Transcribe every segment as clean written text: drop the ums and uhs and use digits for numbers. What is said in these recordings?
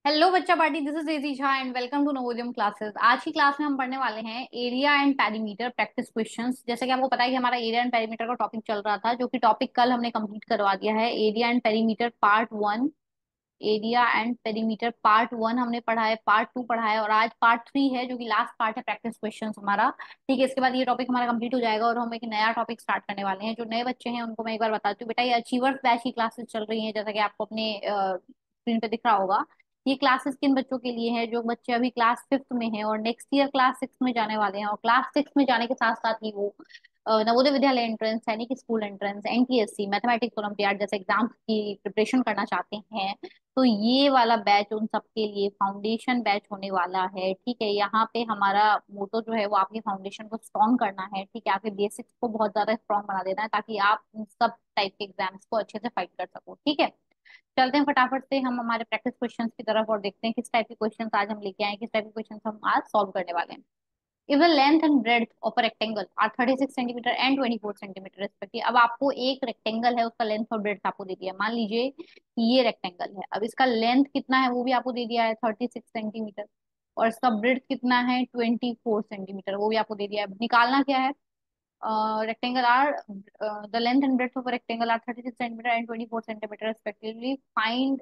Hello बच्चा party, this is A G Jha and welcome to Navodayam classes. आज की क्लास में हम पढ़ने वाले हैं area and perimeter practice questions. जैसे कि आपको पता है कि हमारा एरिया एंड पेरीमीटर का टॉपिक चल रहा था, जो कि टॉपिक कल हमने कंप्लीट करवा दिया है। Area and perimeter part one, area and perimeter part one हमने पढ़ा है, पार्ट टू पढ़ा है और आज पार्ट थ्री है, जो कि लास्ट पार्ट है प्रैक्टिस क्वेश्चंस हमारा। ठीक है, इसके बाद ये टॉपिक हमारा कंप्लीट हो जाएगा और हम एक नया टॉपिक स्टार्ट करने वाले हैं। जो नए बच्चे हैं उनको मैं एक बार बताती हूँ, बेटा ये अचीवर्स बैच की क्लासेस चल रही हैं, जैसा कि आपको अपने स्क्रीन पे दिख रहा होगा। ये क्लासेस किन बच्चों के लिए है? जो बच्चे अभी क्लास फिफ्थ में हैं और नेक्स्ट ईयर क्लास सिक्स में जाने वाले हैं, और क्लास सिक्स में जाने के साथ साथ ही वो नवोदय विद्यालय एंट्रेंस, सैनिक school entrance, NTSC, mathematics olympiad जैसे एग्जाम्स की प्रिपरेशन करना चाहते हैं। तो ये वाला बैच उन सबके लिए फाउंडेशन बैच होने वाला है। ठीक है, यहाँ पे हमारा मोटो जो है वो आपके फाउंडेशन को स्ट्रॉन्ग करना है। ठीक है, आपके बेसिक्स को बहुत ज्यादा स्ट्रॉन्ग बना देना है, ताकि आप इन सब टाइप के एग्जाम्स को अच्छे से फाइट कर सको। ठीक है, चलते हैं फटाफट से हम हमारे प्रैक्टिस क्वेश्चंस की तरफ और देखते हैं किस टाइप के क्वेश्चंस आज हम लेके आए हैं, किस टाइप के क्वेश्चंस हम आज सॉल्व करने वाले हैं। If the length and breadth of a rectangle are 36 centimetre and 24 centimetre respective. अब आपको एक रेक्टेंगल है, उसका लेंथ और ब्रेड्थ आपको दे दिया है। मान लीजिए कि ये रेक्टेंगल है, अब इसका लेंथ कितना है वो भी आपको दे दिया है 36 सेंटीमीटर, और इसका ब्रेड्थ कितना है 24 सेंटीमीटर, वो भी आपको दे दिया है। अब निकालना क्या है? Rectangle are the length and breadth of rectangle are 36 centimetre and 24 centimetre respectively. Find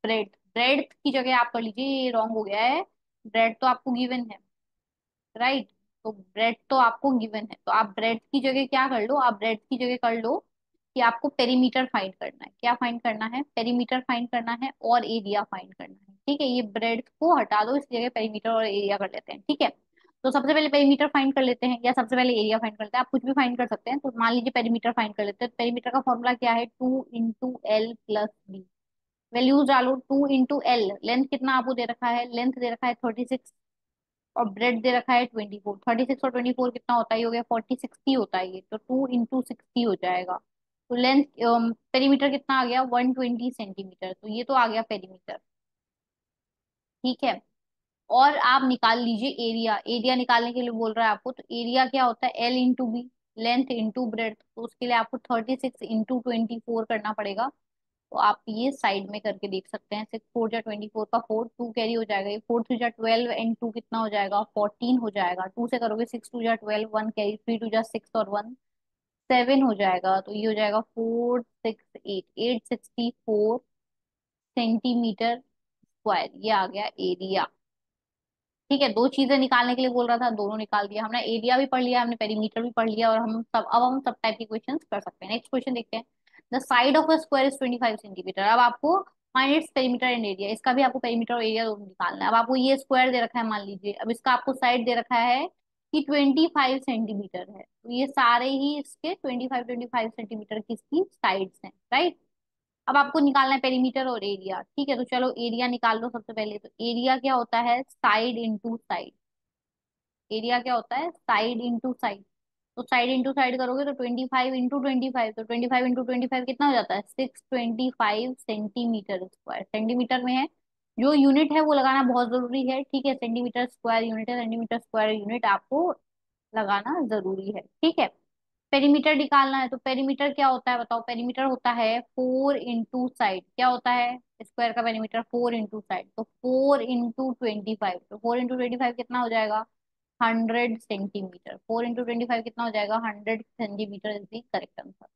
breadth. Breadth की जगह आप कर लीजिए, ये रॉन्ग हो गया है। ब्रेड तो आपको गिवन है, राइट? तो ब्रेड तो आपको गिवन है, तो आप ब्रेड की जगह क्या कर लो, आप ब्रेड की जगह कर लो कि आपको पेरीमीटर फाइंड करना है। क्या फाइंड करना है? पेरीमीटर फाइंड करना है और एरिया फाइंड करना है। ठीक है, ये ब्रेड को हटा दो, इस जगह पेरीमीटर और एरिया कर लेते हैं। ठीक है, तो सबसे पहले पेरीमीटर फाइंड कर लेते हैं, या सबसे पहले एरिया फाइंड करते हैं, आप कुछ भी फाइंड कर सकते हैं। तो मान लीजिए पेरीमीटर फाइंड कर लेते हैं। पेरीमीटर का फॉर्मूला क्या है? 2 × L + B। वैल्यूज डालो। 2 × L, लेंथ कितना आपको दे रखा है? लेंथ दे रखा है 36 और ब्रेड दे रखा है 24। 36 और 24 कितना होता है? हो गया 40, 60 होता है ये, तो 2 × 60 हो जाएगा। तो लेंथ पेरीमीटर कितना आ गया? 120 सेंटीमीटर। तो ये तो आ गया पेरीमीटर। ठीक है, और आप निकाल लीजिए एरिया। एरिया निकालने के लिए बोल रहा है आपको, तो एरिया क्या होता है? L × B, length into breadth. तो उसके लिए आपको 36 × 24 करना पड़ेगा। तो आप ये साइड में करके देख सकते हैं। 6 4 जा 24 का 4, 2 कैरी हो जाएगा, ये 4 3 जा 12 एंड 2 कितना हो जाएगा? 14 हो जाएगा। 2 से करोगे 6 2 जा 12, 1 कैरी, 3 2 जा 6 और 1 7 हो जाएगा। तो ये हो जाएगा 4 6 8, 864 सेंटीमीटर स्क्वायर। ये आ गया एरिया। ठीक है, दो चीजें निकालने के लिए बोल रहा था, दोनों निकाल दिया हमने। एरिया भी पढ़ लिया हमने, पेरीमीटर भी पढ़ लिया, और हम सब टाइप के क्वेश्चन कर सकते हैं। नेक्स्ट क्वेश्चन देखते हैं। The side of a square is 25 centimetre. अब आपको find its perimeter and area. इसका भी आपको पेरीमीटर और एरिया दोनों निकालना है। अब आपको ये स्क्वायर दे रखा है, मान लीजिए, अब इसका आपको साइड दे रखा है कि 25 सेंटीमीटर है, तो ये सारे ही इसके 25 सेंटीमीटर की इसकी साइड्स हैं, राइट? अब आपको निकालना है पेरीमीटर और एरिया। ठीक है, तो चलो एरिया निकाल लो सबसे पहले। तो एरिया क्या होता है? Side into side. एरिया क्या होता है? Side into side. तो साइड इंटू साइड करोगे तो 25 × 25, तो 25 × 25 कितना हो जाता है? 625 सेंटीमीटर स्क्वायर। सेंटीमीटर में है, जो यूनिट है वो लगाना बहुत जरूरी है। ठीक है, सेंटीमीटर स्क्वायर यूनिट है, सेंटीमीटर स्क्वायर यूनिट आपको लगाना जरूरी है। ठीक है, पेरीमीटर निकालना है। तो पेरीमीटर क्या होता है बताओ? पेरीमीटर होता है 4 × साइड। क्या होता है स्क्वायर का पेरीमीटर? 4 × साइड। तो 4 × 25, तो 4 × 25 कितना हो जाएगा? 100 सेंटीमीटर। 4 × 25 कितना हो जाएगा? 100 centimetre is the correct answer.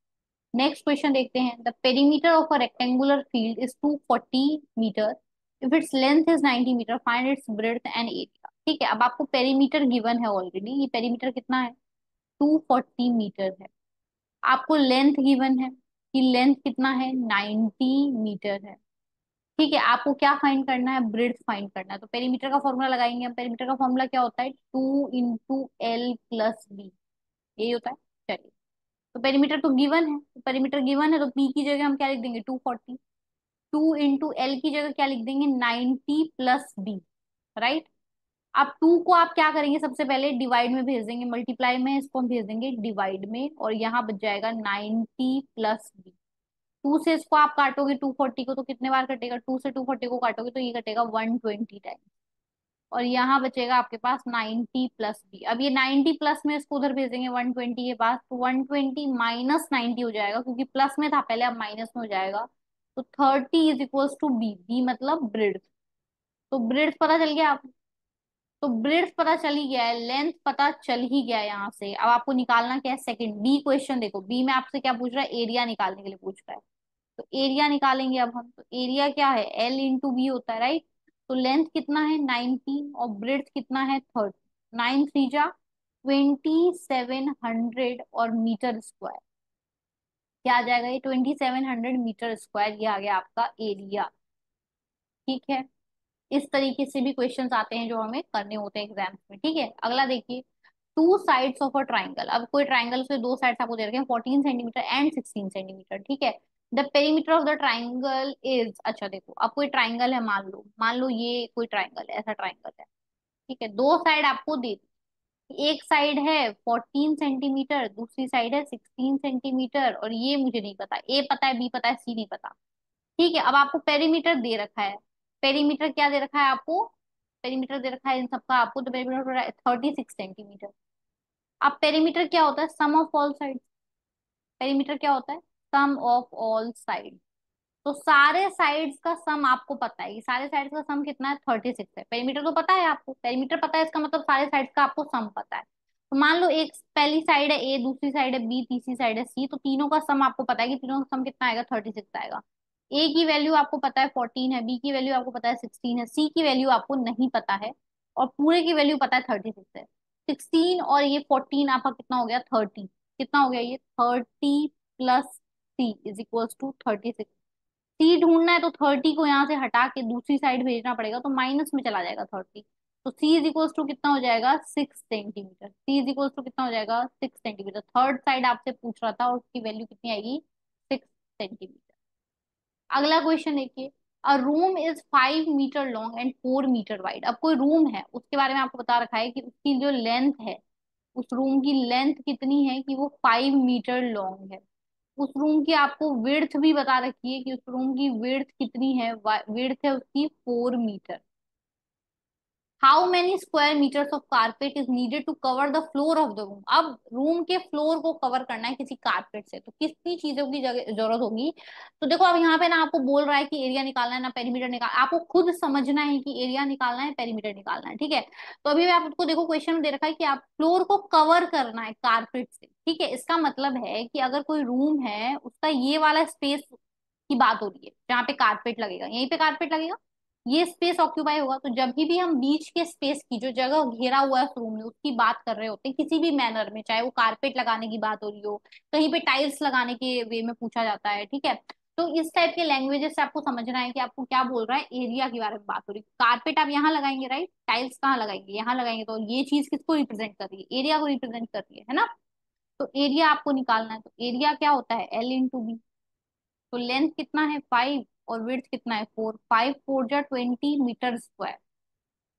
Next question देखते हैं। The perimeter of a rectangular field is 240 metre. If its length is 90 metre, find its breadth and area. ठीक है, अब आपको पेरीमीटर गिवन है ऑलरेडी। ये पेरीमीटर कितना है? 240 मीटर है। आपको लेंथ गिवन है कि लेंथ कितना है? 90 मीटर है। ठीक है, आपको क्या फाइंड करना है? ब्रेड्थ फाइंड करना है। तो पेरीमीटर का फॉर्मूला लगाएंगे हम। पेरीमीटर का फॉर्मूला क्या होता है? 2 × L + B, यही होता है। चलिए, तो पेरीमीटर तो गिवन है, तो पेरीमीटर गिवन है, तो पी की जगह हम क्या लिख देंगे? 240। 2 × L की जगह क्या लिख देंगे? 90 + B, राइट? अब 2 को आप क्या करेंगे? सबसे पहले डिवाइड में भेज देंगे, मल्टीप्लाई में इसको हम भेज देंगे डिवाइड में, और यहाँ बच जाएगा 90 + B। 2 से इसको आप काटोगे 240 को, तो कितने बार कटेगा? 2 से 240 को काटोगे तो ये कटेगा 120 टाइम, और यहाँ बचेगा आपके पास 90 + B। अब ये 90 प्लस में इसको उधर भेजेंगे 120 के पास, तो 120 माइनस 90 हो जाएगा, क्योंकि प्लस में था पहले, अब माइनस में हो जाएगा। तो 30 = B। बी मतलब ब्रेड। तो ब्रेड्थ पता चल गया आप। तो ब्रेड्थ पता चल ही गया है, लेंथ पता चल ही गया है यहाँ से। अब आपको निकालना क्या है, सेकंड बी क्वेश्चन देखो, बी में आपसे क्या पूछ रहा है, एरिया निकालने के लिए पूछ रहा है। तो एरिया निकालेंगे अब हम। तो एरिया क्या है, एल इंटू बी होता है, राइट। तो लेंथ कितना है 19 और ब्रेड्थ कितना है 30। 9 3 जा 2700 और मीटर स्क्वायर। क्या आ जाएगा ये, 2700 मीटर स्क्वायर, ये आ गया आपका एरिया। ठीक है। इस तरीके से भी क्वेश्चंस आते हैं जो हमें करने होते हैं एग्जाम्स में। ठीक है, अगला देखिए। Two sides of a triangle, अब कोई ट्राइंगल से दो साइड्स आपको दे रखे हैं, 14 सेंटीमीटर एंड 16 सेंटीमीटर। ठीक है। The perimeter of the triangle is, अच्छा देखो, अब कोई ट्राइंगल है, मान लो ये कोई ट्राइंगल है, ऐसा ट्राइंगल है। ठीक है, दो साइड आपको दे दी, एक साइड है 14 सेंटीमीटर, दूसरी साइड है 16 सेंटीमीटर, और ये मुझे नहीं पता, ए पता है, बी पता है, सी नहीं पता। ठीक है, अब आपको पेरीमीटर दे रखा है। पेरीमीटर क्या दे रखा है आपको, पेरीमीटर दे रखा है इन सबका आपको, तो पेरीमीटर 36 सेंटीमीटर। अब पेरीमीटर क्या होता है, सम ऑफ ऑल साइड। पेरीमीटर क्या होता है, सम ऑफ ऑल साइड। तो सारे साइड्स का सम आपको पता है, ये सारे साइड्स का सम कितना है, 36 है। पेरीमीटर तो पता है आपको, पेरीमीटर पता है, इसका मतलब सारे साइड्स का आपको सम पता है। तो मान लो एक पहली साइड है ए, दूसरी साइड है बी, तीसरी साइड है सी, तो तीनों का सम आपको पता है कि तीनों का सम कितना आएगा, 36 आएगा। ए की वैल्यू आपको पता है 14 है, बी की वैल्यू आपको पता है 16 है, सी की वैल्यू आपको नहीं पता है, और पूरे की वैल्यू पता है 36 है। 16 और ये 14 आपका कितना हो गया, 30। कितना हो गया ये, 30 plus C is equals to 36। C ढूंढना है तो 30 को यहाँ से हटा के दूसरी साइड भेजना पड़ेगा, तो माइनस में चला जाएगा 30। तो सी इज इक्वल्स टू कितना हो जाएगा, 6 centimetre. C is equals to कितना हो जाएगा, 6 सेंटीमीटर। थर्ड साइड आपसे पूछ रहा था और उसकी वैल्यू कितनी आएगी, 6 सेंटीमीटर। अगला क्वेश्चन देखिए। A room is 5 metre long and 4 metre wide. अब कोई रूम है, उसके बारे में आपको बता रखा है कि उसकी जो लेंथ है, उस रूम की लेंथ कितनी है, कि वो 5 मीटर लॉन्ग है। उस रूम की आपको विड्थ भी बता रखी है कि उस रूम की विड्थ कितनी है, विड्थ है उसकी 4 metre. How many square metres of carpet is needed to cover the floor of the room. अब रूम के फ्लोर को कवर करना है किसी कारपेट से, तो कितनी चीजों की जरूरत होगी। तो देखो, अब यहाँ पे ना आपको बोल रहा है कि एरिया निकालना है ना पेरीमीटर निकालना, आपको खुद समझना है कि एरिया निकालना है पेरीमीटर निकालना है। ठीक है। तो अभी आपको देखो क्वेश्चन में दे रखा है कि आप फ्लोर को कवर करना है कारपेट से। ठीक है, इसका मतलब है कि अगर कोई रूम है, उसका ये वाला स्पेस की बात हो रही है जहाँ पे कारपेट लगेगा, यहीं पे कारपेट लगेगा, ये स्पेस ऑक्यूपाई होगा। तो जब भी हम बीच के स्पेस की, जो जगह घेरा हुआ है उस रूम में, उसकी बात कर रहे होते हैं किसी भी मैनर में, चाहे वो कारपेट लगाने की बात हो रही हो, कहीं पे टाइल्स लगाने के वे में पूछा जाता है। ठीक है। तो इस टाइप के लैंग्वेजेस से आपको समझना है कि आपको क्या बोल रहा है, एरिया के बारे में बात हो रही है। कारपेट आप यहाँ लगाएंगे, राइट, टाइल्स कहाँ लगाएंगे, यहाँ लगाएंगे, तो ये चीज किसको रिप्रेजेंट कर रही है, एरिया को रिप्रेजेंट कर रही है ना। तो एरिया आपको निकालना है, तो एरिया क्या होता है, एल इंटू बी। तो लेंथ कितना है 5 और विड्थ कितना है 4, 5 4 जा 20 मीटर स्क्वायर।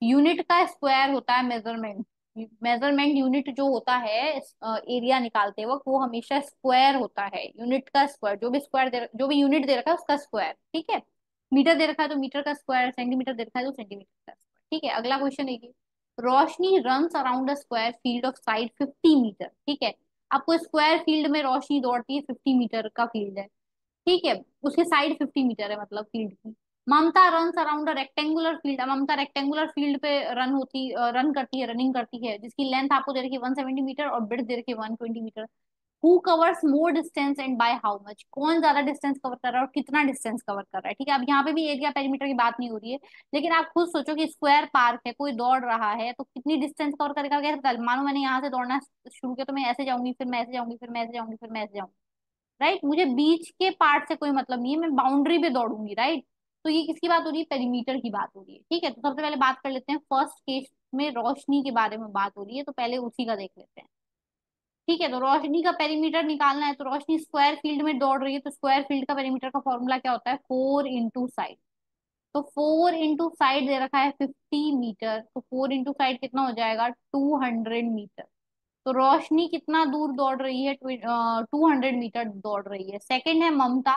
यूनिट का स्क्वायर होता है मेजरमेंट। मेजरमेंट यूनिट जो होता है एरिया निकालते वक्त, वो हमेशा स्क्वायर होता है। यूनिट का स्क्वायर, जो भी यूनिट दे रखा है उसका स्क्वायर। ठीक है। मीटर दे रखा है तो मीटर का स्क्वायर, सेंटीमीटर दे रखा है तो सेंटीमीटर का स्क्वायर। ठीक है, अगला क्वेश्चन देखिए। Roshni runs around a square field of side 50 metre. ठीक है। आपको स्क्वायर फील्ड में रोशनी दौड़ती है, 50 मीटर का फील्ड है। ठीक है। उसकी साइड 50 मीटर है, मतलब फील्ड की। Mamta run around a rectangular field. Mamta rectangular field पे रन करती है, रनिंग करती है, जिसकी लेंथ आपको दे रखी है 170 मीटर और ब्रेड्थ दे रखी है 120 metre. Who covers more distance and by how much. कौन ज्यादा डिस्टेंस कवर कर रहा है और कितना डिस्टेंस कवर कर रहा है। ठीक है, अब यहाँ पे भी एरिया पेरीमीटर की बात नहीं हो रही है, लेकिन आप खुद सोचो कि स्क्वायर पार्क है, कोई दौड़ रहा है, तो कितनी डिस्टेंस कवर करेगा, कैसे पता। मानो मैंने यहाँ से दौड़ना शुरू किया, तो मैं ऐसे जाऊंगी, फिर मैं ऐसे जाऊंगी, फिर मैं ऐसे जाऊंगी, फिर मैं ऐसे जाऊंगी, राइट। मुझे बीच के पार्ट से कोई मतलब नहीं है, मैं बाउंड्री पे दौड़ूंगी, राइट। तो ये किसकी बात हो रही है, पेरीमीटर की बात हो रही है। ठीक है, तो सबसे पहले बात कर लेते हैं फर्स्ट केस में, रोशनी के बारे में बात हो रही है, तो पहले उसी का देख लेते हैं। ठीक है, तो रोशनी का पेरीमीटर निकालना है, तो रोशनी स्क्वायर फील्ड में दौड़ रही है, तो स्क्वायर फील्ड का पेरीमीटर का फॉर्मूला क्या होता है, 4 इंटू साइड। तो 4 इंटू साइड दे रखा है 50 मीटर, तो 4 इंटू साइड कितना हो जाएगा, 200 मीटर। तो रोशनी कितना दूर दौड़ रही है, 200 मीटर दौड़ रही है। सेकंड है ममता।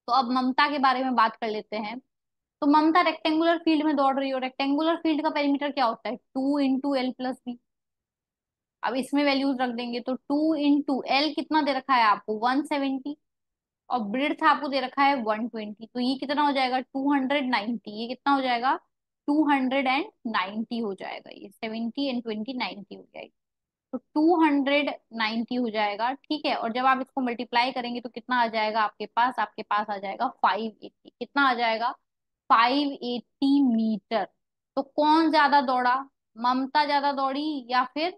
तो अब ममता के बारे में बात कर लेते हैं। तो ममता रेक्टेंगुलर फील्ड में दौड़ रही हो, रेक्टेंगुलर फील्ड का पेरीमीटर क्या होता है, 2 इंटू एल प्लस बी। अब इसमें वैल्यूज रख देंगे, तो 2 इंटू एल कितना दे रखा है आपको, 170, और ब्रेड्थ आपको दे रखा है 120, तो ये कितना हो जाएगा, 290। ये कितना हो जाएगा, 290 हो जाएगा, ये 70 and 20 90 हो जाएगी। तो 290 हो जाएगा, ठीक है। और जब आप इसको मल्टीप्लाई करेंगे तो कितना आ जाएगा आपके पास आ जाएगा 580। कितना आ जाएगा? 580 मीटर। तो कौन ज्यादा दौड़ा? ममता ज्यादा दौड़ी या फिर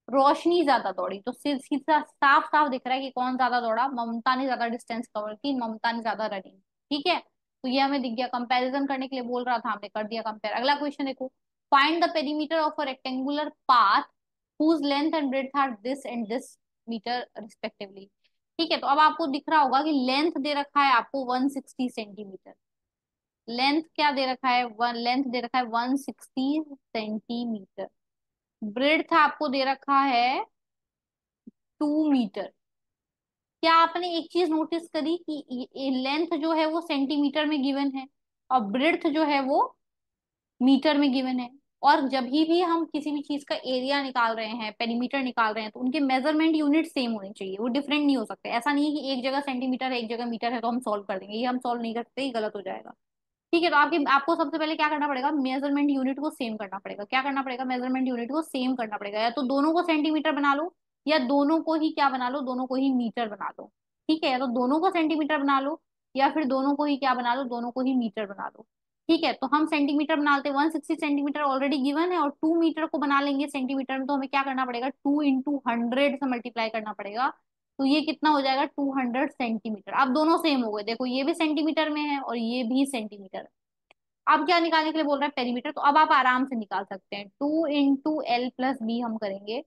रोशनी ज्यादा दौड़ी? तो सीधा साफ साफ दिख रहा है कि कौन ज्यादा दौड़ा। ममता ने ज्यादा डिस्टेंस कवर की, ममता ने ज्यादा रनिंग। ठीक है, तो ये हमें दिख गया। कंपैरिजन करने के लिए बोल रहा था, हमने कर दिया कंपेयर। अगला क्वेश्चन देखो, find the perimeter of a rectangular path whose length and breadth are this and this metre respectively. ठीक है, तो अब आपको दिख रहा होगा कि लेंथ दे रखा है आपको 160 सेंटीमीटर। लेंथ क्या दे रखा है? लेंथ दे रखा है 160 सेंटीमीटर। ब्रेड्थ आपको दे रखा है 2 मीटर। क्या आपने एक चीज नोटिस करी कि लेंथ जो है वो सेंटीमीटर में गिवन है और ब्रेड्थ जो है वो मीटर में गिवन है। और जब भी हम किसी भी चीज का एरिया निकाल रहे हैं, पेरीमीटर निकाल रहे हैं, तो उनके मेजरमेंट यूनिट सेम होने चाहिए, वो डिफरेंट नहीं हो सकते। ऐसा नहीं है कि एक जगह सेंटीमीटर है एक जगह मीटर है तो हम सॉल्व कर देंगे, ये हम सॉल्व नहीं कर सकते, ये गलत हो जाएगा। ठीक है, तो आपको सबसे पहले क्या करना पड़ेगा? मेजरमेंट यूनिट को सेम करना पड़ेगा। क्या करना पड़ेगा? मेजरमेंट यूनिट को सेम करना पड़ेगा। या तो दोनों को सेंटीमीटर बना लो, या दोनों को ही क्या बना लो? दोनों को ही मीटर बना लो। ठीक है, या तो दोनों को सेंटीमीटर बना लो, या फिर दोनों को ही क्या बना लो? दोनों को ही मीटर बना लो। ठीक है, तो हम सेंटीमीटर बनाते हैं, 160 सेंटीमीटर ऑलरेडी गिवन है, और 2 मीटर को बना लेंगे सेंटीमीटर में, तो हमें क्या करना पड़ेगा? 2 into 100 से मल्टीप्लाई करना पड़ेगा। तो ये कितना हो जाएगा? 200 सेंटीमीटर। अब दोनों सेम हो गए, देखो ये भी सेंटीमीटर में है और ये भी सेंटीमीटर। अब क्या निकालने के लिए बोल रहा है? पेरीमीटर। तो अब आप आराम से निकाल सकते हैं, 2 into L+B हम करेंगे।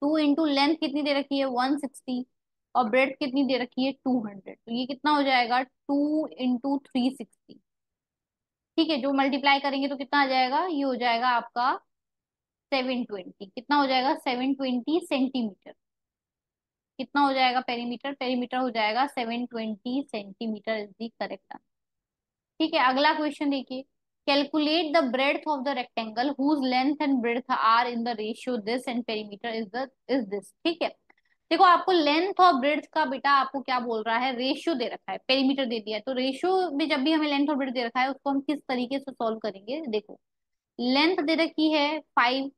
2 into लेंथ कितनी दे रखी है? 160। और ब्रेड कितनी दे रखी है? 200। तो ये कितना हो जाएगा? 2 into 360। ठीक है, जो मल्टीप्लाई करेंगे तो कितना आ जाएगा? ये हो जाएगा आपका 720। कितना हो जाएगा? 720 सेंटीमीटर। कितना हो जाएगा पेरीमीटर? पेरीमीटर हो जाएगा 720 सेंटीमीटर इज दी करेक्ट। ठीक है, अगला क्वेश्चन देखिए, calculate the breadth of the rectangle whose length and breadth are in the ratio this and perimeter is this. ठीक है, देखो आपको लेंथ और ब्रेड्थ का बेटा आपको क्या बोल रहा है? रेशियो दे रखा है, पेरीमीटर दे दिया है। तो रेशियो में जब भी हमें लेंथ और ब्रेड्थ दे रखा है उसको हम किस तरीके से सॉल्व करेंगे? देखो, लेंथ दे रखी है 5,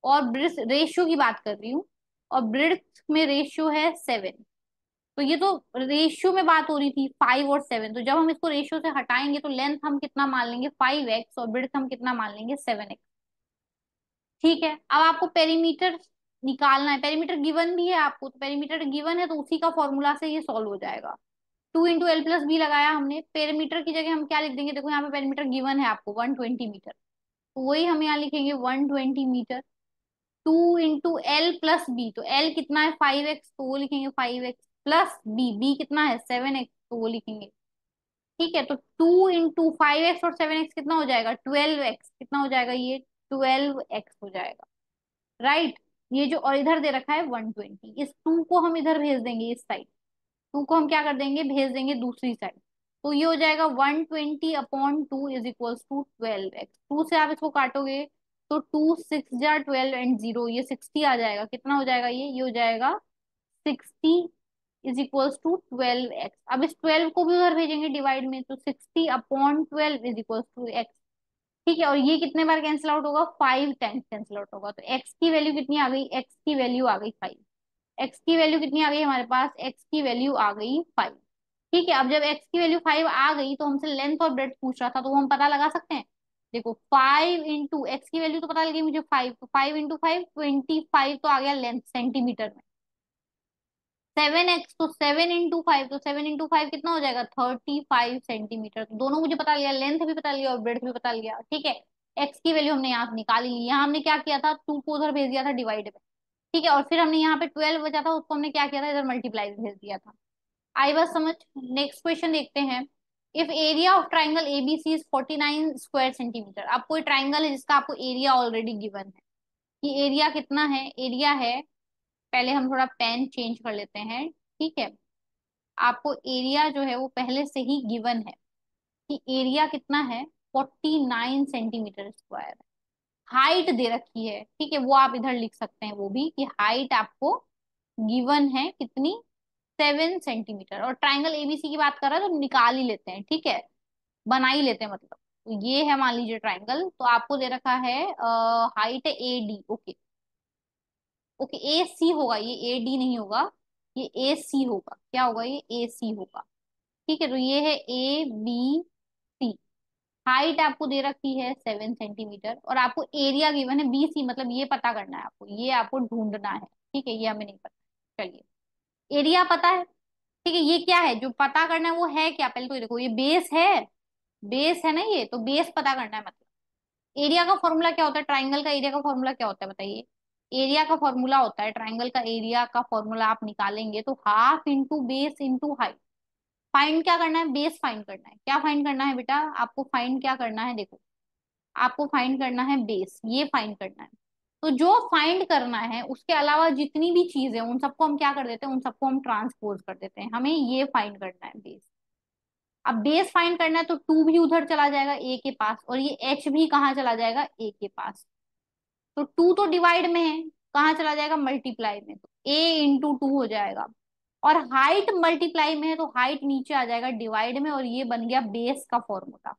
और ब्रेड्थ रेशियो की बात कर रही हूँ, और ब्रेड्थ में रेशियो है 7। तो ये तो रेशियो में बात हो रही थी 5 और 7। तो जब हम इसको रेशियो से हटाएंगे तो लेंथ हम कितना मान लेंगे? 5x, और ब्रेड्थ हम कितना मान लेंगे? 7x। ठीक है, अब आपको पेरीमीटर निकालना है। पेरीमीटर गिवन भी है आपको, तो पेरीमीटर गिवन है तो उसी का फॉर्मूला से ये सॉल्व हो जाएगा। 2 into L+B लगाया हमने, पेरीमीटर की जगह हम क्या लिख देंगे? देखो यहाँ पे पेरीमीटर गिवन है आपको 120 मीटर, तो वही हम यहाँ लिखेंगे 120 मीटर। 2 into L+B, तो L कितना है? 5x, तो वो लिखेंगे 5x, प्लस B कितना है? 7x, तो वो लिखेंगे। ठीक है, तो 2 into 5x और 7x कितना हो जाएगा? 12x। कितना हो जाएगा? ये 12x हो जाएगा, राइट। ये जो और इधर दे रखा है 120, इस 2 को हम इधर भेज देंगे, इस साइड 2 को हम क्या कर देंगे? भेज देंगे दूसरी साइड। तो ये हो जाएगा 120/2 इज इक्वल्स टू 12x। 2 से आप इसको काटोगे तो 2 6 जा 12 एंड 0, ये 60 आ जाएगा। कितना हो जाएगा? ये हो जाएगा 60 इज इक्वल्स टू 12x। अब इस 12 को भी उधर भेजेंगे डिवाइड में, तो 60/12 इज इक्वल्स टू x। ठीक है, और ये कितने बार कैंसिल आउट होगा? 5 टाइम्स कैंसिल आउट होगा। तो x की वैल्यू कितनी आ गई? x की वैल्यू आ गई 5। एक्स की वैल्यू कितनी आ गई हमारे पास? एक्स की वैल्यू आ गई 5। ठीक है, अब जब एक्स की वैल्यू 5 आ गई तो हमसे लेंथ और ब्रेड्थ पूछ रहा था, तो वो हम पता लगा सकते हैं। देखो 5 into एक्स की वैल्यू तो पता लगी मुझे 5, तो 5 into 5 25, तो आ गया लेंथ सेंटीमीटर में। 7x, तो 7 into 5, तो 7 into 5 कितना हो जाएगा? 35 सेंटीमीटर। तो दोनों मुझे पता लिया, लेंथ भी पता लिया और ब्रेड्थ भी पता लिया। ठीक है, एक्स की वैल्यू हमने यहाँ से निकाली ली। यहाँ हमने क्या किया था? 2 को उधर भेज दिया था डिवाइड में। ठीक है, और फिर हमने यहाँ पे 12 बचा था, उसको हमने क्या किया था? इधर मल्टीप्लाई भेज दिया था। आई बात समझ? नेक्स्ट क्वेश्चन देखते हैं। If area of triangle ABC is 49 square centimetre. अब कोई ट्राइंगल है जिसका आपको एरिया ऑलरेडी गिवन है, कि एरिया कितना है? एरिया है, पहले हम थोड़ा पेन चेंज कर लेते हैं। ठीक है, आपको एरिया जो है वो पहले से ही गिवन है, कि एरिया कितना है? 49 सेंटीमीटर स्क्वायर। हाइट दे रखी है, ठीक है, वो आप इधर लिख सकते हैं, वो भी कि हाइट आपको गिवन है कितनी? 7 सेंटीमीटर। और ट्राइंगल एबीसी की बात कर रहा है तो निकाल ही लेते हैं, ठीक है, बना ही लेते हैं मतलब। तो ये है मान लीजिए ट्राइंगल, तो आपको दे रखा है हाइट है ए डी। ओके, ओके ए सी होगा ये, ए डी नहीं होगा, ये ए सी होगा। क्या होगा ये, ए सी होगा। ठीक है, तो ये है ए बी सी। हाइट आपको दे रखी है 7 सेंटीमीटर, और आपको एरिया गिवन है बी सी, मतलब ये पता करना है आपको, ये आपको ढूंढना है। ठीक है, ये हमें नहीं पता। चलिए, एरिया पता है। ठीक है, ये क्या है जो पता करना है, वो है क्या, पहले तो ये देखो, ये बेस है। बेस है ना ये, तो बेस पता करना है मतलब। एरिया का फॉर्मूला क्या होता है, ट्राइंगल का एरिया का फॉर्मूला क्या होता है बताइए। एरिया का फॉर्मूला होता है, ट्राइंगल का एरिया का फॉर्मूला आप निकालेंगे तो half into base into height. Find क्या करना है, बेस फाइंड करना है। क्या फाइंड करना है बेटा, आपको फाइंड क्या करना है, देखो आपको फाइंड करना है बेस, ये फाइंड करना है। तो जो फाइंड करना है उसके अलावा जितनी भी चीज है उन सबको हम क्या कर देते हैं, उन सबको हम ट्रांसपोज कर देते हैं। हमें ये फाइंड करना है बेस। अब बेस फाइंड करना है तो टू भी उधर चला जाएगा ए के पास, और ये एच भी कहाँ चला जाएगा, ए के पास। तो टू तो डिवाइड में है, कहाँ चला जाएगा, मल्टीप्लाई में, तो ए इंटू टू हो जाएगा। और हाइट मल्टीप्लाई में है तो हाइट नीचे आ जाएगा डिवाइड में, और ये बन गया बेस का फॉर्मूला।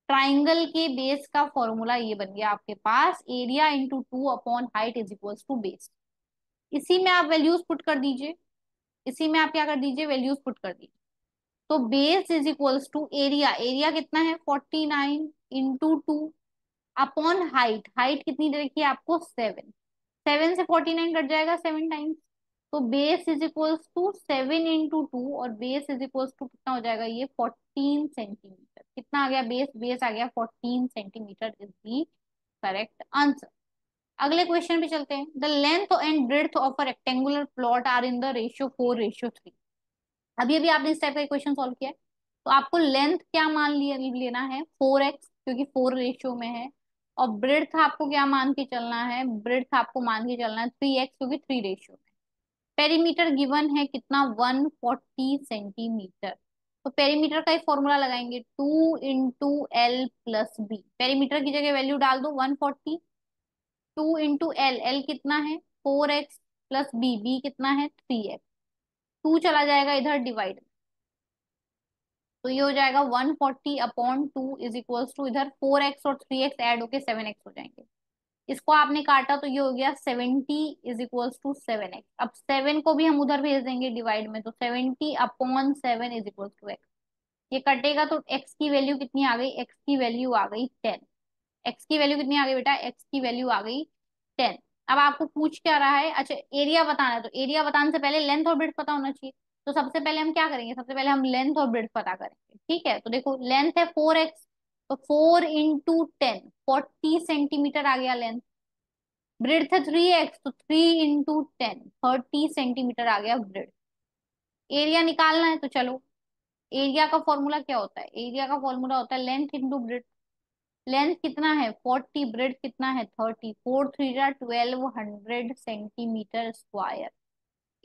ट्राइंगल के बेस का फॉर्मूला ये बन गया आपके पास, area into two upon height is equals to base. इसी में आप वैल्यूज पुट कर दीजिए, इसी में आप क्या कर दीजिए, वैल्यूज पुट कर दीजिए। तो base is equals to area, area कितना है 49 into two upon height, height कितनी दे रखी है आपको 7। 7 से 49 कट जाएगा 7 टाइम्स। तो base is equals to 7 into 2, और बेस इज इक्वल्स टू कितना हो जाएगा ये 14 सेंटीमीटर। कितना आ गया बेस, बेस आ गया 14 centimetre is the correct answer. अगले क्वेश्चन पे चलते हैं। The length and breadth of a rectangular plot are in the ratio 4:3। अभी अभी आपने इस टाइप का क्वेश्चन सॉल्व किया है, तो आपको लेंथ क्या मान लिया, लेना है 4x, क्योंकि 4 रेशियो में है। और ब्रेड्थ आपको क्या मान के चलना है, ब्रेड्थ आपको मान के चलना है 3x, क्योंकि 3 रेशियो में। पेरीमीटर गिवन है कितना, 140 सेंटीमीटर। तो पेरीमीटर का ही फॉर्मूला लगाएंगे, 2 into L plus B. Perimeter की जगह वैल्यू डाल दो 140। 2 इंटू एल, एल कितना है 4x, प्लस बी, बी कितना है 3x। टू चला जाएगा इधर डिवाइड, तो ये हो जाएगा 140 अपॉन 2 इज इक्वल्स टू, इधर 4x और 3x ऐड होके 7x हो जाएंगे। इसको आपने काटा तो ये हो गया 70 इज इक्वल्स टू 7x। अब 7 को भी हम उधर भेज देंगे डिवाइड में, तो 70 upon 7 is equals to x। ये कटेगा तो x की वैल्यू कितनी आ गई, x की वैल्यू आ गई 10। एक्स की वैल्यू कितनी आ गई बेटा, एक्स की वैल्यू आ गई 10। अब आपको पूछ क्या रहा है, अच्छा एरिया बताना है, तो एरिया बताने से पहले लेंथ और ब्रेड्थ पता होना चाहिए। तो सबसे पहले हम क्या करेंगे, सबसे पहले हम लेंथ और ब्रेड्थ पता करेंगे। ठीक है, तो देखो लेंथ है 4x, तो 4 इंटू 10, 40 सेंटीमीटर आ गया लेंथ। ब्रेड्थ है 3x, तो 3 इंटू 10, 30 सेंटीमीटर आ गया ब्रेड्थ। एरिया निकालना है तो चलो, एरिया का फॉर्मूला क्या होता है, एरिया का फॉर्मूला होता है लेंथ इंटू ब्रेड्थ। लेंथ कितना है 40, ब्रेड कितना है 30, 4 3 1200 सेंटीमीटर स्क्वायर।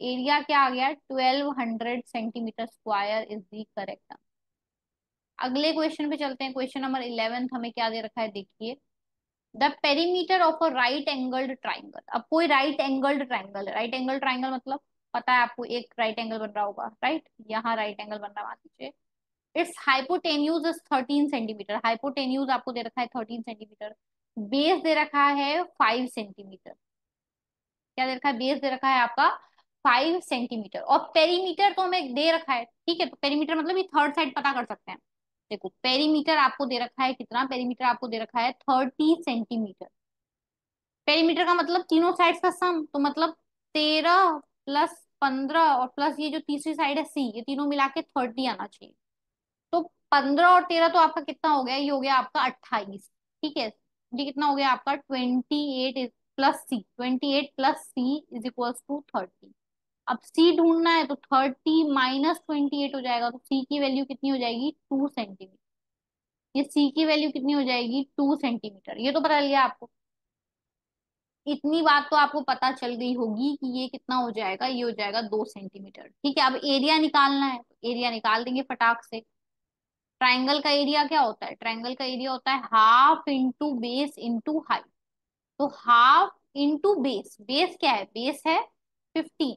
एरिया क्या आ गया 1200 centimetre square is the correct. अगले क्वेश्चन पे चलते हैं, क्वेश्चन नंबर 11 हमें क्या दे रखा है देखिए। The perimeter of a right angled triangle. अब कोई राइट एंगल्ड ट्राइंगल है, राइट एंगल ट्राइंगल मतलब पता है आपको, एक राइट एंगल बन रहा होगा, राइट, यहाँ राइट एंगल बन रहा मान लीजिए। It's hypotenuse is 13 centimetre, hypotenuse आपको दे रखा है 13 सेंटीमीटर। बेस दे रखा है 5 सेंटीमीटर। क्या दे रखा है, बेस दे रखा है आपका 5 सेंटीमीटर, और पेरीमीटर तो हमें दे रखा है। ठीक है, तो पेरीमीटर मतलब ये थर्ड साइड पता कर सकते हैं। देखो पेरीमीटर आपको दे रखा है कितना, पेरीमीटर आपको दे रखा है 30 सेंटीमीटर। पेरीमीटर का मतलब तीनों साइड्स का सम, तो मतलब 13 प्लस 15 और प्लस ये जो तीसरी साइड है सी, ये तीनों मिला के 30 आना चाहिए। तो 15 और 13 तो आपका कितना हो गया, ये हो गया आपका 28। ठीक है, ये कितना हो गया आपका 28 plus C, 28 plus C is equals to 30। अब सी ढूंढना है तो 30 - 28 हो जाएगा, तो सी की वैल्यू कितनी हो जाएगी 2 सेंटीमीटर। ये सी की वैल्यू कितनी हो जाएगी 2 सेंटीमीटर, ये तो पता चल गया आपको। इतनी बात तो आपको पता चल गई होगी कि ये कितना हो जाएगा, ये हो जाएगा 2 सेंटीमीटर। ठीक है, अब एरिया निकालना है, एरिया निकाल देंगे फटाक से। ट्राइंगल का एरिया क्या होता है, ट्राइंगल का एरिया होता है half into base into height. तो हाफ इंटू बेस, बेस क्या है, बेस है 15,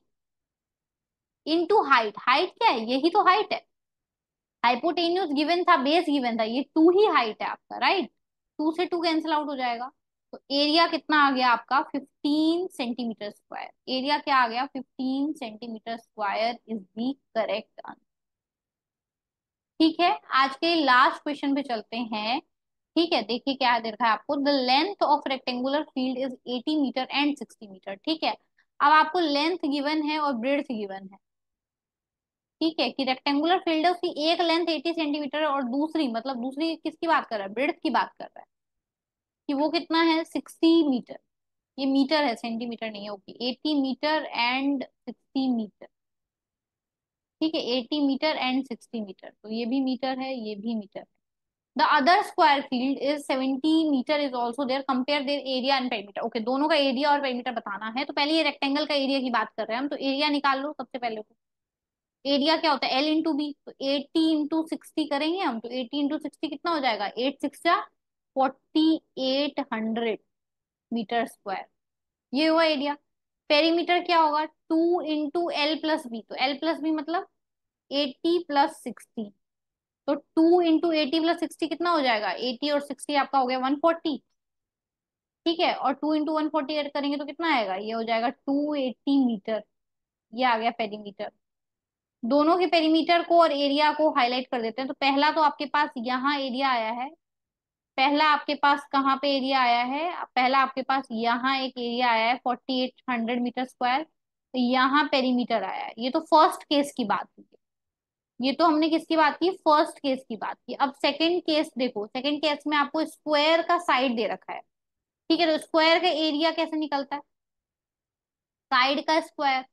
इंटू हाइट, हाइट क्या है, यही तो हाइट है। हाइपोटेन्यूज गिवन था, बेस गिवन था, ये 2 ही हाइट है आपका, राइट। 2 से 2 कैंसिल आउट हो जाएगा। तो एरिया कितना आ गया आपका, 15 सेंटीमीटर स्क्वायर। एरिया क्या आ गया, 15 centimetre square is the correct answer. ठीक है, आज के लास्ट क्वेश्चन पे चलते हैं। ठीक है, देखिए क्या दे रखा है आपको, the length of rectangular field is 80 metre and 60 metre. ठीक है, अब आपको लेंथ गिवन है और ब्रेड्थ गिवन है। ठीक है, कि रेक्टेंगुलर फील्ड है, उसकी एक लेंथ 80 सेंटीमीटर है और दूसरी, मतलब दूसरी किसकी बात कर रहा है, ब्रेड्थ की बात कर रहा है, कि वो कितना है, 60 मीटर। ये मीटर है, सेंटीमीटर नहीं है, ओके। 80 metre and 60 metre. ठीक है, 80 मीटर एंड 60 मीटर, तो ये भी मीटर है, ये भी मीटर है। The other square field is 70 metre is also there, compare their area and perimeter. Okay, दोनों का एरिया और पेरीमीटर बताना है, तो पहले ये रेक्टेंगल का एरिया की बात कर रहे हैं हम, तो एरिया निकाल लो सबसे पहले। एरिया क्या होता है, एल इंटू बी, तो 80 इंटू 60 करेंगे हम, तो 80 इंटू 60 कितना हो जाएगा, 8 6 जा 48 मीटर स्क्वायर। ये हुआ एरिया। पेरीमीटर क्या होगा, 2 इंटू L प्लस बी, तो L प्लस बी मतलब 80 प्लस 60, तो 2 इंटू 80 प्लस 60 कितना हो जाएगा, 80 और 60 आपका हो गया 140। ठीक है, और 2 इंटू 140 ऐड करेंगे तो कितना आएगा, ये हो जाएगा 280 मीटर। ये आ गया पेरीमीटर। दोनों के पेरीमीटर को और एरिया को हाईलाइट कर देते हैं। तो पहला तो आपके पास यहाँ एरिया आया है, पहला आपके पास कहाँ पे एरिया आया है, पहला आपके पास यहाँ एक एरिया आया है 4800 मीटर स्क्वायर, तो यहाँ पेरीमीटर आया है। ये तो फर्स्ट केस की बात हुई है। ये तो हमने किसकी बात की, फर्स्ट केस की बात की। अब सेकंड केस देखो, सेकंड केस में आपको स्क्वायर का साइड दे रखा है। ठीक है, तो स्क्वायर का एरिया कैसे निकलता है, साइड का स्क्वायर,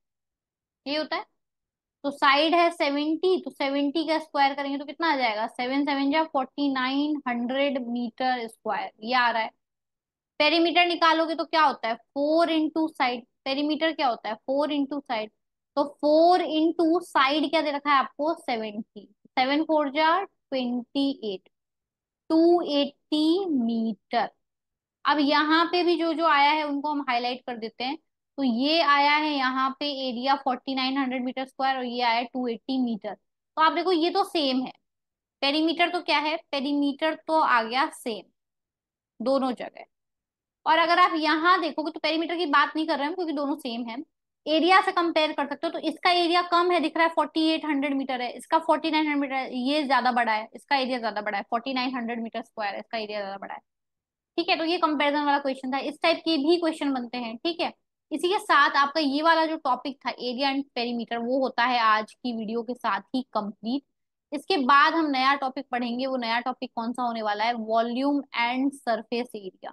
ये होता है। तो साइड है 70, तो 70 का स्क्वायर करेंगे तो कितना आ जाएगा, 7 7 जा 4900 मीटर स्क्वायर, ये आ रहा है। पेरीमीटर निकालोगे तो क्या होता है, 4 इंटू साइड। पेरीमीटर क्या होता है, 4 इंटू साइड। तो 4 इंटू साइड क्या दे रखा है आपको, 70। 7 4 जा 28, 280 मीटर। अब यहाँ पे भी जो जो आया है उनको हम हाईलाइट कर देते हैं। तो ये आया है यहाँ पे एरिया 4900 मीटर स्क्वायर, और ये आया 280 मीटर। तो आप देखो ये तो सेम है। पेरीमीटर तो क्या है, पेरीमीटर तो आ गया सेम दोनों जगह। और अगर आप यहाँ देखोगे तो पेरीमीटर की बात नहीं कर रहे हैं क्योंकि दोनों सेम है। एरिया से कंपेयर कर सकते हो, तो इसका एरिया कम है, दिख रहा है 4800 मीटर है, इसका 4900 मीटर है, ये ज्यादा बड़ा है, इसका एरिया ज्यादा बड़ा है, 4900 मीटर स्क्वायर है, इसका एरिया ज्यादा बड़ा है। ठीक है, तो ये कंपैरिजन वाला क्वेश्चन था, इस टाइप के भी क्वेश्चन बनते हैं। ठीक है, इसी के साथ आपका ये वाला जो टॉपिक था एरिया एंड पेरीमीटर, वो होता है आज की वीडियो के साथ ही कंप्लीट। इसके बाद हम नया टॉपिक पढ़ेंगे, वो नया टॉपिक कौन सा होने वाला है, वॉल्यूम एंड सरफेस एरिया।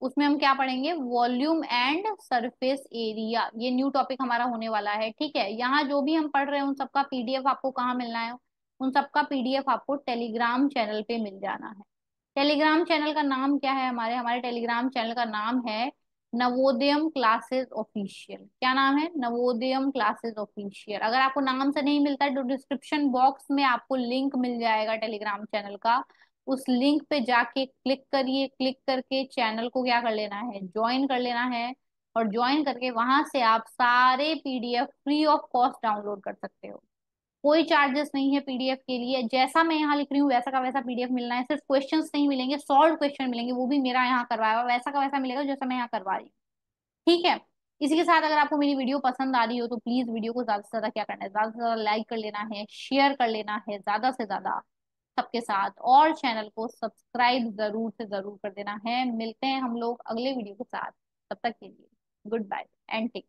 उसमें हम क्या पढ़ेंगे, वॉल्यूम एंड सरफेस एरिया, ये न्यू टॉपिक हमारा होने वाला है। ठीक है, यहाँ जो भी हम पढ़ रहे हैं उन सबका पीडीएफ आपको कहाँ मिलना है, उन सबका पीडीएफ आपको टेलीग्राम चैनल पे मिल जाना है। टेलीग्राम चैनल का नाम क्या है, हमारे हमारे टेलीग्राम चैनल का नाम है नवोदयम क्लासेस ऑफिशियल। क्या नाम है, नवोदयम क्लासेस ऑफिशियल। अगर आपको नाम से नहीं मिलता है तो डिस्क्रिप्शन बॉक्स में आपको लिंक मिल जाएगा टेलीग्राम चैनल का। उस लिंक पे जाके क्लिक करिए, क्लिक करके चैनल को क्या कर लेना है, ज्वाइन कर लेना है। और ज्वाइन करके वहां से आप सारे PDF free of cost download कर सकते हो। कोई चार्जेस नहीं है पीडीएफ के लिए, जैसा मैं यहाँ लिख रही हूँ वैसा का वैसा पीडीएफ मिलना है। सिर्फ क्वेश्चंस नहीं मिलेंगे, सॉल्व क्वेश्चन मिलेंगे, वो भी मेरा यहाँ करवाया हुआ वैसा का वैसा मिलेगा जैसा मैं यहाँ करवा रही हूँ। ठीक है, इसी के साथ अगर आपको मेरी वीडियो पसंद आ रही हो तो प्लीज वीडियो को ज्यादा से ज्यादा क्या करना है, ज्यादा से ज्यादा लाइक कर लेना है, शेयर कर लेना है ज्यादा से ज्यादा सबके साथ, और चैनल को सब्सक्राइब जरूर से जरूर कर देना है। मिलते हैं हम लोग अगले वीडियो के साथ, तब तक के लिए गुड बाय एंड टेक